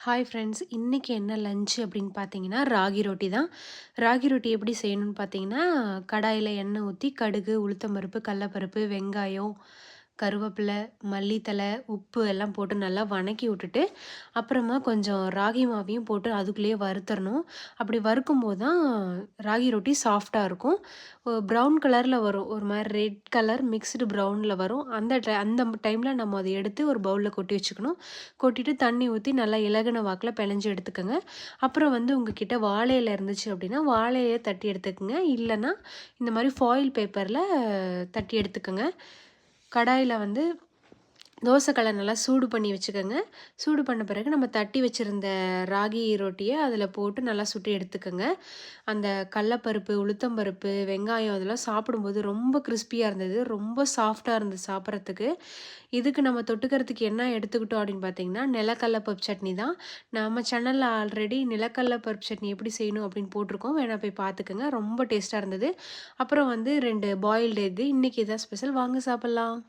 Hi friends, இன்னைக்கு என்ன lunch அப்படின்னு பார்த்தீங்கன்னா, ராகி ரொட்டி தான். ராகி ரொட்டி எப்படி செய்யணும்னு பார்த்தீங்கன்னா, கடாயில எண்ணெய் ஊத்தி கடுகு, உளுத்தம்பருப்பு, கடலப்பருப்பு, வெங்காயம், கருவேப்பிலை, மல்லித்தழை, உப்பு எல்லாம் போட்டு நல்லா வணக்கி விட்டுட்டு, அப்புறமா கொஞ்சம் ராகி மாவையும் போட்டு அதுக்குள்ளேயே வறுத்தரணும். அப்படி வறுக்கும்போது தான் ராகி ரொட்டி சாஃப்ட்டா இருக்கும். ப்ரவுன் கலர்ல வரும். ஒரு மாரி ரெட் கலர் மிக்ஸ்டு ப்ரவுன்ல வரும். அந்த டைம்ல நம்ம அத எடுத்து ஒரு பவுல்ல கொட்டி வச்சுக்கணும். கொட்டிட்டு தண்ணி ஊத்தி நல்லா இலகுன வாக்குல பெனஞ்சு எடுத்துக்கங்க. அப்புறம் வந்து உங்ககிட்ட வாழை இலை இருந்துச்சு அப்படின்னா, வாழை இலைய தட்டி எடுத்துக்கங்க. இல்லன்னா, இந்த மாரி ஃபாயில் பேப்பர்ல தட்டி எடுத்துக்கங்க. கடாயில வந்து தோசை கல்ல நல்லா சூடு பண்ணி வச்சுக்கங்க. சூடு பண்ண பிறகு நம்ம தட்டி வச்சிருந்த ராகி ரொட்டிய அதில போட்டு நல்லா சுட்டு எடுத்துக்கங்க. அந்த கடலப்பருப்பு, உளுத்தம்பருப்பு, வெங்காயம் அதெல்லாம் சாப்பிடும்போது ரொம்ப கிரிஸ்பியா இருந்தது. ரொம்ப சாஃப்ட்டா இருந்தது சாப்பிட்றதுக்கு. இதுக்கு நம்ம தொட்டுக்கிறதுக்கு என்ன எடுத்துக்கிட்டோம் அப்படின்னு பார்த்தீங்கன்னா, நிலக்கடல பருப்பு சட்னி தான். நம்ம சேனல்ல ஆல்ரெடி நிலக்கடல பருப்பு சட்னி எப்படி செய்யணும் அப்படின்னு போட்டிருக்கோம். வேணா போய் பார்த்துக்கங்க. ரொம்ப டேஸ்ட்டா இருந்தது. அப்புறம் வந்து 2 பாயில்டு எக். இன்னைக்கு இதான் ஸ்பெஷல். வாங்க சாப்பிடலாம்.